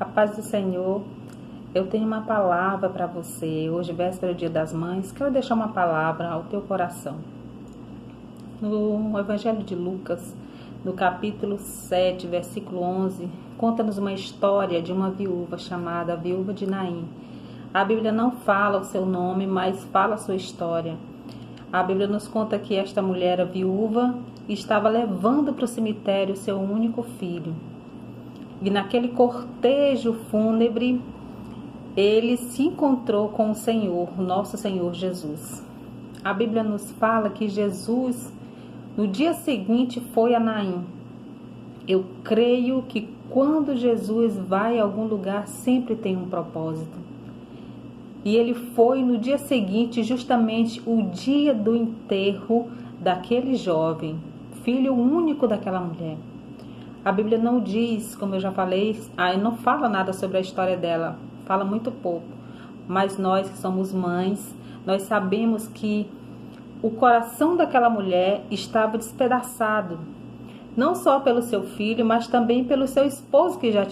A paz do Senhor, eu tenho uma palavra para você. Hoje, véspera do Dia das Mães, quero deixar uma palavra ao teu coração. No Evangelho de Lucas, no capítulo 7, versículo 11, conta-nos uma história de uma viúva chamada Viúva de Naim. A Bíblia não fala o seu nome, mas fala a sua história. A Bíblia nos conta que esta mulher era viúva e estava levando para o cemitério seu único filho. E naquele cortejo fúnebre, ele se encontrou com o Senhor, o nosso Senhor Jesus. A Bíblia nos fala que Jesus, no dia seguinte, foi a Naim. Eu creio que quando Jesus vai a algum lugar, sempre tem um propósito. E ele foi no dia seguinte, justamente o dia do enterro daquele jovem, filho único daquela mulher. A Bíblia não diz, como eu já falei, não fala nada sobre a história dela, fala muito pouco. Mas nós que somos mães, nós sabemos que o coração daquela mulher estava despedaçado. Não só pelo seu filho, mas também pelo seu esposo que já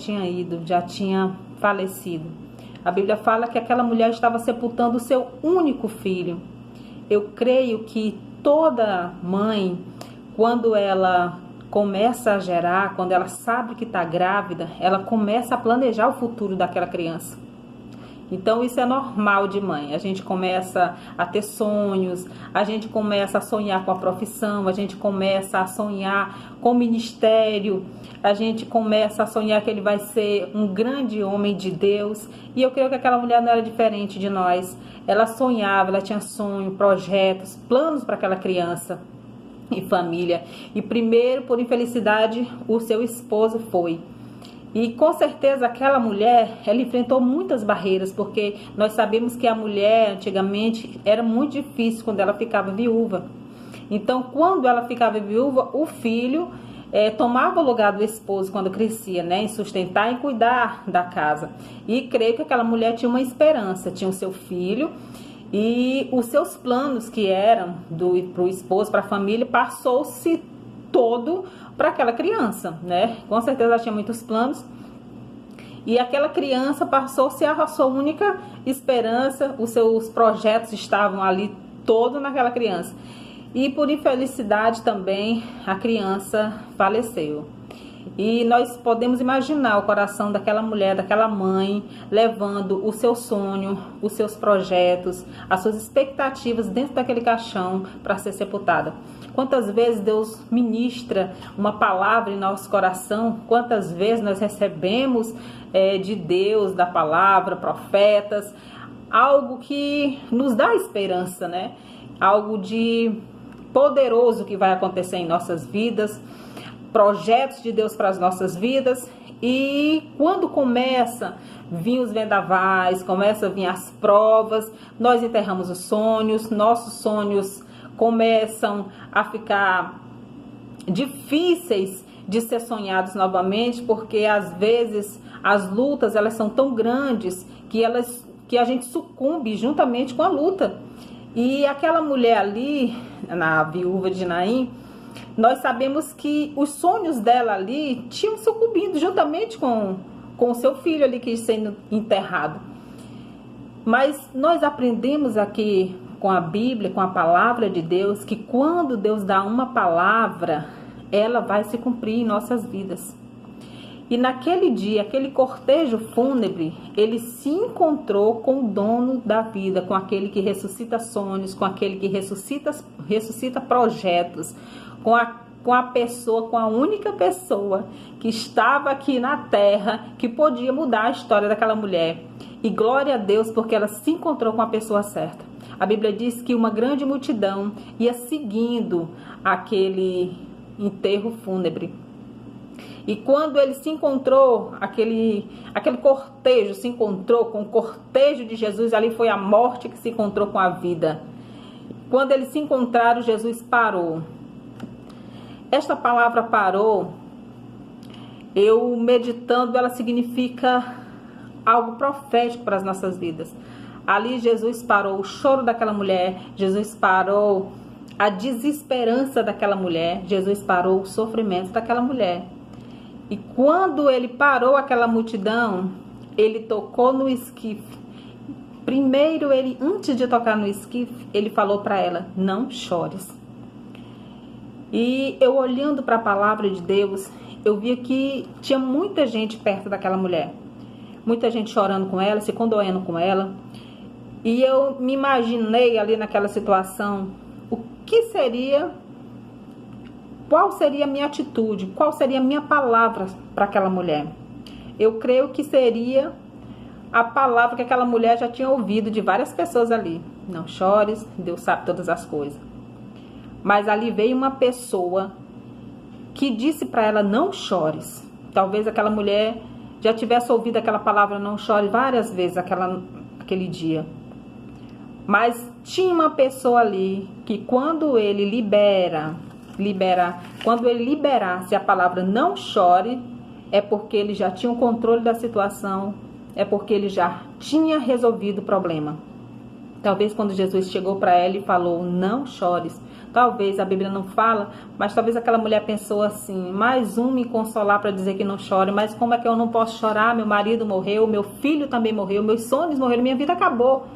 tinha falecido. A Bíblia fala que aquela mulher estava sepultando o seu único filho. Eu creio que toda mãe, quando ela começa a gerar, quando ela sabe que está grávida, ela começa a planejar o futuro daquela criança. Então isso é normal de mãe, a gente começa a ter sonhos, a gente começa a sonhar com a profissão, a gente começa a sonhar com o ministério, a gente começa a sonhar que ele vai ser um grande homem de Deus. E eu creio que aquela mulher não era diferente de nós, ela sonhava, ela tinha sonho, projetos, planos para aquela criança e família. E primeiro, por infelicidade, o seu esposo foi. E com certeza aquela mulher, ela enfrentou muitas barreiras, porque nós sabemos que a mulher antigamente era muito difícil quando ela ficava viúva. Então, quando ela ficava viúva, o filho tomava o lugar do esposo quando crescia, né, em sustentar e cuidar da casa. E creio que aquela mulher tinha uma esperança, tinha o seu filho. E os seus planos que eram para o esposo, para a família, passou-se todo para aquela criança, né? Com certeza ela tinha muitos planos. E aquela criança passou-se a sua única esperança, os seus projetos estavam ali todos naquela criança. E por infelicidade também a criança faleceu. E nós podemos imaginar o coração daquela mulher, daquela mãe, levando o seu sonho, os seus projetos, as suas expectativas dentro daquele caixão para ser sepultada. Quantas vezes Deus ministra uma palavra em nosso coração, quantas vezes nós recebemos de Deus, da palavra, profetas, algo que nos dá esperança, né? Algo de poderoso que vai acontecer em nossas vidas, projetos de Deus para as nossas vidas. E quando começa a vir os vendavais, começa a vir as provas, nós enterramos os sonhos, nossos sonhos começam a ficar difíceis de ser sonhados novamente, porque às vezes as lutas elas são tão grandes que a gente sucumbe juntamente com a luta. E aquela mulher ali, na Viúva de Naim, nós sabemos que os sonhos dela ali tinham sucumbido juntamente com o seu filho ali que ia sendo enterrado. Mas nós aprendemos aqui com a Bíblia, com a palavra de Deus, que quando Deus dá uma palavra, ela vai se cumprir em nossas vidas. E naquele dia, aquele cortejo fúnebre, ele se encontrou com o dono da vida, com aquele que ressuscita sonhos, com aquele que ressuscita projetos, com a pessoa, com a única pessoa que estava aqui na terra, que podia mudar a história daquela mulher. E glória a Deus, porque ela se encontrou com a pessoa certa. A Bíblia diz que uma grande multidão ia seguindo aquele enterro fúnebre. E quando ele se encontrou, aquele cortejo se encontrou com o cortejo de Jesus, ali foi a morte que se encontrou com a vida. Quando eles se encontraram, Jesus parou. Esta palavra parou, eu meditando, ela significa algo profético para as nossas vidas. Ali Jesus parou o choro daquela mulher, Jesus parou a desesperança daquela mulher, Jesus parou o sofrimento daquela mulher. E quando ele parou aquela multidão, ele tocou no esquife. Primeiro, ele, antes de tocar no esquife, ele falou para ela: não chores. E eu olhando para a palavra de Deus, eu via que tinha muita gente perto daquela mulher. Muita gente chorando com ela, se condoendo com ela. E eu me imaginei ali naquela situação, qual seria a minha atitude, qual seria a minha palavra para aquela mulher. Eu creio que seria a palavra que aquela mulher já tinha ouvido de várias pessoas ali. Não chores, Deus sabe todas as coisas. Mas ali veio uma pessoa que disse para ela: não chores. Talvez aquela mulher já tivesse ouvido aquela palavra não chore várias vezes aquele dia. Mas tinha uma pessoa ali que quando ele quando ele liberasse a palavra não chore, é porque ele já tinha o controle da situação, é porque ele já tinha resolvido o problema. Talvez quando Jesus chegou para ela e falou: não chores, talvez a Bíblia não fala, mas talvez aquela mulher pensou assim: mais um me consolar para dizer que não chore, mas como é que eu não posso chorar? Meu marido morreu, meu filho também morreu, meus sonhos morreram, minha vida acabou.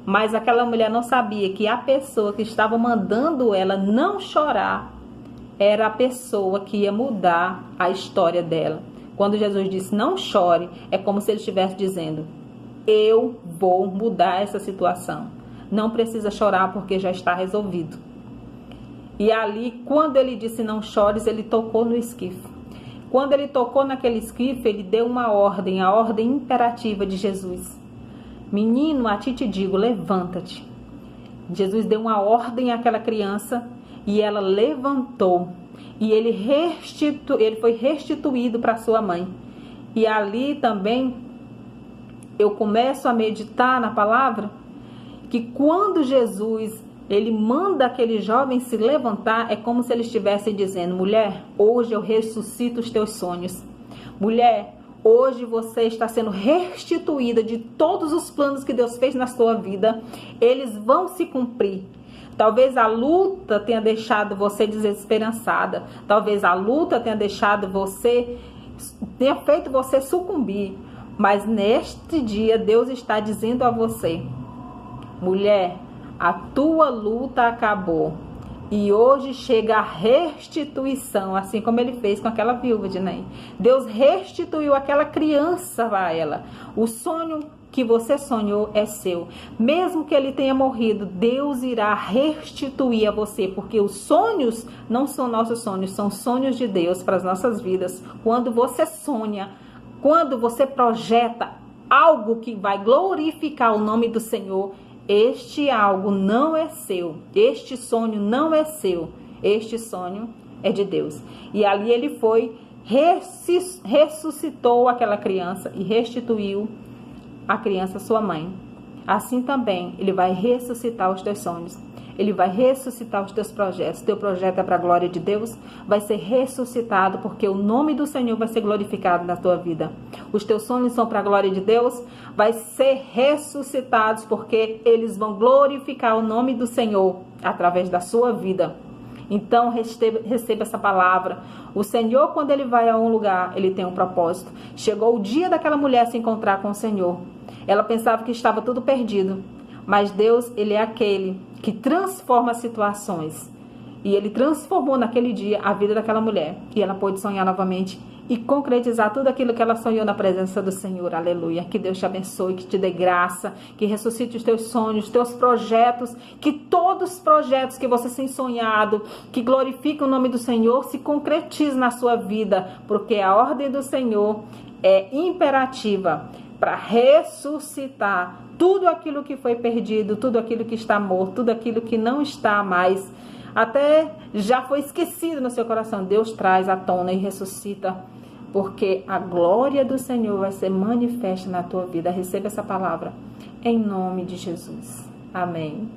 Mas aquela mulher não sabia que a pessoa que estava mandando ela não chorar era a pessoa que ia mudar a história dela. Quando Jesus disse não chore, é como se ele estivesse dizendo: eu vou mudar essa situação. Não precisa chorar porque já está resolvido. E ali, quando ele disse não chores, ele tocou no esquife. Quando ele tocou naquele esquife, ele deu uma ordem, a ordem imperativa de Jesus: menino, a ti te digo, levanta-te. Jesus deu uma ordem àquela criança e ela levantou. E ele foi restituído para sua mãe. E ali também eu começo a meditar na palavra que quando Jesus ele manda aquele jovem se levantar, é como se ele estivesse dizendo: mulher, hoje eu ressuscito os teus sonhos. Mulher, hoje você está sendo restituída de todos os planos que Deus fez na sua vida. Eles vão se cumprir. Talvez a luta tenha deixado você desesperançada. Talvez a luta tenha feito você sucumbir. Mas neste dia Deus está dizendo a você: mulher, a tua luta acabou. E hoje chega a restituição, assim como ele fez com aquela viúva de Naim. Deus restituiu aquela criança a ela. O sonho que você sonhou é seu. Mesmo que ele tenha morrido, Deus irá restituir a você, porque os sonhos não são nossos sonhos, são sonhos de Deus para as nossas vidas. Quando você sonha, quando você projeta algo que vai glorificar o nome do Senhor, este algo não é seu, este sonho não é seu, este sonho é de Deus. E ali ele ressuscitou aquela criança e restituiu a criança à sua mãe. Assim também ele vai ressuscitar os teus sonhos, ele vai ressuscitar os teus projetos. Teu projeto é para a glória de Deus, vai ser ressuscitado porque o nome do Senhor vai ser glorificado na tua vida. Os teus sonhos são para a glória de Deus, vai ser ressuscitados porque eles vão glorificar o nome do Senhor através da sua vida. Então receba essa palavra. O Senhor, quando ele vai a um lugar, ele tem um propósito. Chegou o dia daquela mulher se encontrar com o Senhor. Ela pensava que estava tudo perdido, mas Deus, ele é aquele que transforma situações. E ele transformou naquele dia a vida daquela mulher. E ela pôde sonhar novamente e concretizar tudo aquilo que ela sonhou na presença do Senhor. Aleluia. Que Deus te abençoe, que te dê graça, que ressuscite os teus sonhos, os teus projetos, que todos os projetos que você tem sonhado, que glorificam o nome do Senhor, se concretize na sua vida, porque a ordem do Senhor é imperativa para ressuscitar tudo aquilo que foi perdido, tudo aquilo que está morto, tudo aquilo que não está mais, até já foi esquecido no seu coração. Deus traz à tona e ressuscita, porque a glória do Senhor vai ser manifesta na tua vida. Receba essa palavra em nome de Jesus. Amém.